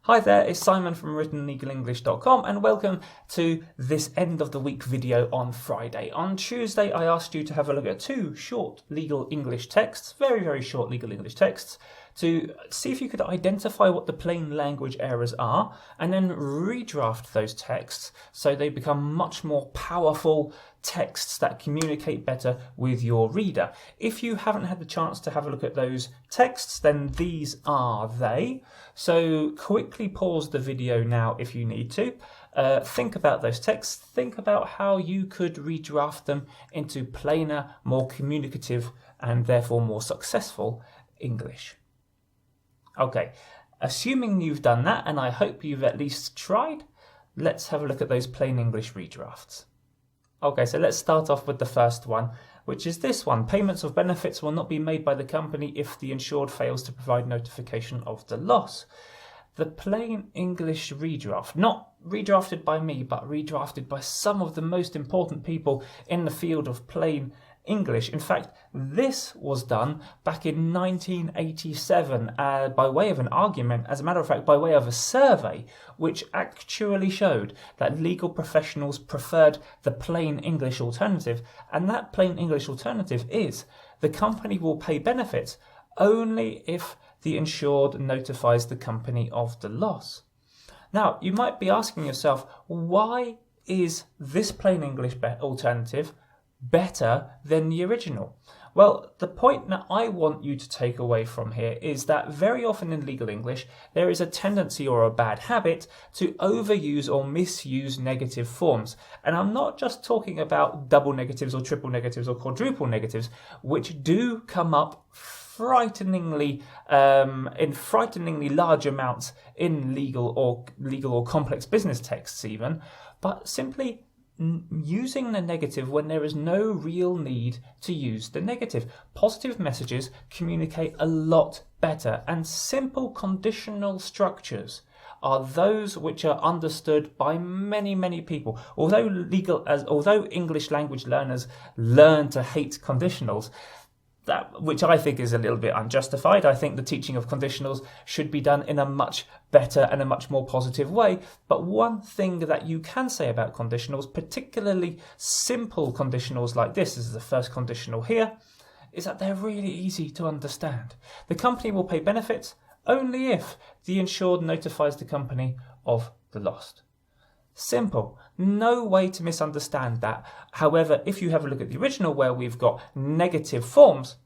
Hi there, it's Simon from writtenlegaleNglish.com and welcome to this end of the week video on Friday. On Tuesday I asked you to have a look at two short legal English texts, very short legal English texts, to see if you could identify what the plain language errors are and then redraft those texts so they become much more powerful texts that communicate better with your reader. If you haven't had the chance to have a look at those texts, then these are they. So quickly pause the video now if you need to. Think about those texts, think about how you could redraft them into plainer, more communicative and therefore more successful English. Okay, assuming you've done that, and I hope you've at least tried, let's have a look at those plain English redrafts. Okay, so let's start off with the first one, which is this one. Payments of benefits will not be made by the company if the insured fails to provide notification of the loss. The plain English redraft, not redrafted by me, but redrafted by some of the most important people in the field of plain English. In fact, this was done back in 1987 by way of an argument, as a matter of fact, by way of a survey, which actually showed that legal professionals preferred the plain English alternative. And that plain English alternative is the company will pay benefits only if the insured notifies the company of the loss. Now, you might be asking yourself, why is this plain English alternative better than the original? Well, the point that I want you to take away from here is that very often in legal English there is a tendency or a bad habit to overuse or misuse negative forms. And I'm not just talking about double negatives or triple negatives or quadruple negatives, which do come up frighteningly in frighteningly large amounts in legal or complex business texts even, but simply using the negative when there is no real need to use the negative. Positive messages communicate a lot better, and simple conditional structures are those which are understood by many people. Although English language learners learn to hate conditionals, which I think is a little bit unjustified. I think the teaching of conditionals should be done in a much better and a much more positive way. But one thing that you can say about conditionals, particularly simple conditionals like this is the first conditional here, is that they're really easy to understand. The company will pay benefits only if the insured notifies the company of the loss. Simple. No way to misunderstand that. However, if you have a look at the original where we've got negative forms,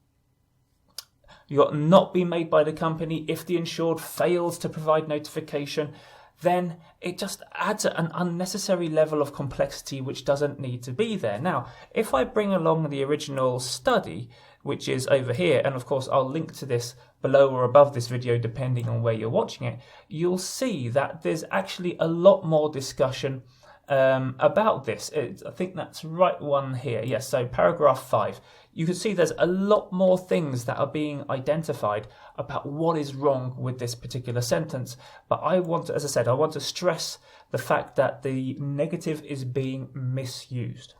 you got not be made by the company if the insured fails to provide notification, then it just adds an unnecessary level of complexity which doesn't need to be there. Now, if I bring along the original study, which is over here, and of course I'll link to this below or above this video depending on where you're watching it, you'll see that there's actually a lot more discussion about this. I think that's right one here. Yes, so paragraph 5. You can see there's a lot more things that are being identified about what is wrong with this particular sentence. But I want to stress the fact that the negative is being misused.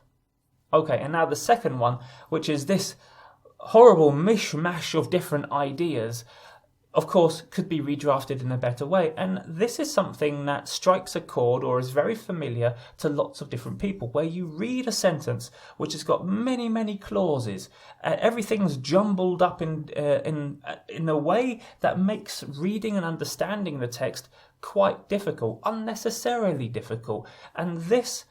Okay, and now the second one, which is this horrible mishmash of different ideas, of course, could be redrafted in a better way. And this is something that strikes a chord or is very familiar to lots of different people, where you read a sentence which has got many clauses. Everything's jumbled up in a way that makes reading and understanding the text quite difficult, unnecessarily difficult. And this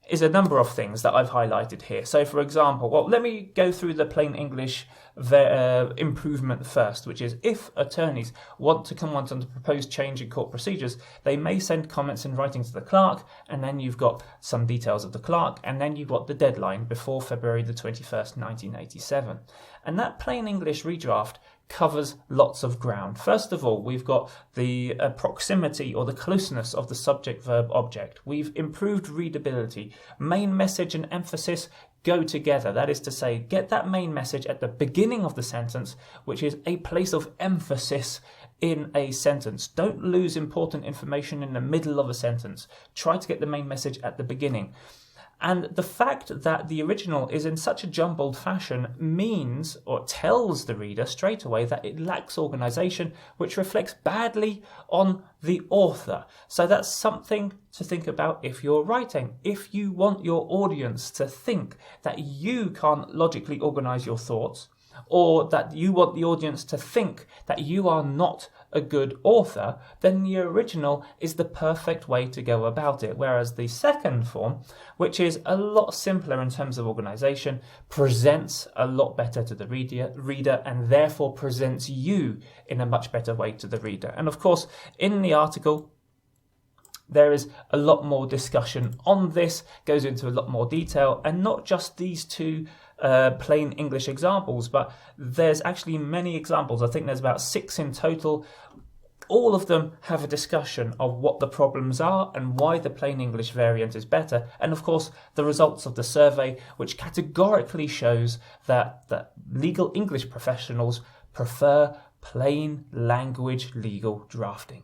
is a number of things that I've highlighted here. So, for example, well, let me go through the plain English improvement first, which is if attorneys want to comment on the proposed change in court procedures, they may send comments in writing to the clerk, and then you've got some details of the clerk, and then you've got the deadline before February the 21st, 1987. And that plain English redraft covers lots of ground. First of all, we've got the proximity or the closeness of the subject-verb-object. We've improved readability. Main message and emphasis go together. That is to say, get that main message at the beginning of the sentence, which is a place of emphasis in a sentence. Don't lose important information in the middle of a sentence. Try to get the main message at the beginning. And the fact that the original is in such a jumbled fashion means, or tells the reader straight away, that it lacks organisation, which reflects badly on the author. So that's something to think about if you're writing. If you want your audience to think that you can't logically organise your thoughts, or that you want the audience to think that you are not a good author, then the original is the perfect way to go about it. Whereas the second form, which is a lot simpler in terms of organisation, presents a lot better to the reader and therefore presents you in a much better way to the reader. And of course, in the article, there is a lot more discussion on this, goes into a lot more detail, and not just these two plain English examples, but there's actually many examples. I think there's about 6 in total. All of them have a discussion of what the problems are and why the plain English variant is better. And of course, the results of the survey, which categorically shows that legal English professionals prefer plain language legal drafting.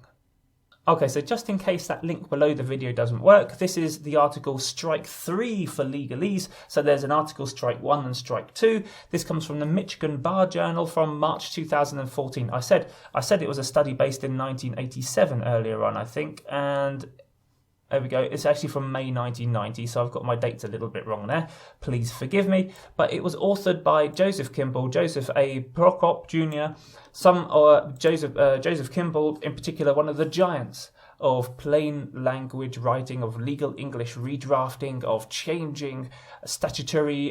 Okay, so just in case that link below the video doesn't work, this is the article Strike 3 for Legalese. So there's an article Strike 1 and Strike 2. This comes from the Michigan Bar Journal from March 2014. I said it was a study based in 1987 earlier on, I think, and there we go. It's actually from May 1990, so I've got my dates a little bit wrong there. Please forgive me. But it was authored by Joseph Kimball, Joseph A. Prokop Jr., Joseph Kimball in particular, one of the giants of plain language writing, of legal English redrafting, of changing statutory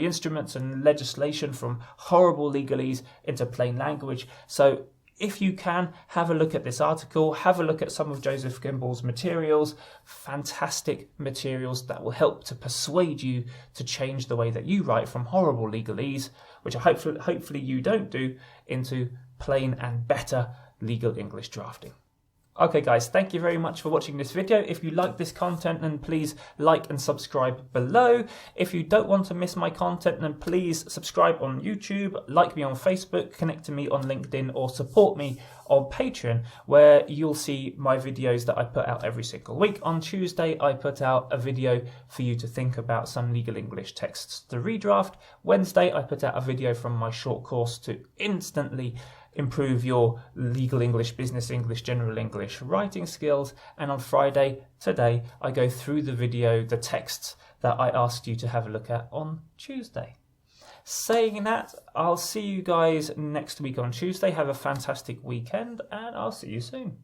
instruments and legislation from horrible legalese into plain language. So if you can, have a look at this article, have a look at some of Joseph Kimball's materials, fantastic materials that will help to persuade you to change the way that you write from horrible legalese, which hopefully you don't do, into plain and better legal English drafting. Okay guys, thank you very much for watching this video. If you like this content, then please like and subscribe below. If you don't want to miss my content, then please subscribe on YouTube, like me on Facebook, connect to me on LinkedIn, or support me on Patreon, where you'll see my videos that I put out every single week. On Tuesday, I put out a video for you to think about some legal English texts to redraft. Wednesday, I put out a video from my short course to instantly improve your legal English, business English, general English writing skills. And on Friday, today, I go through the texts that I asked you to have a look at on Tuesday. Saying that, I'll see you guys next week on Tuesday. Have a fantastic weekend, and I'll see you soon.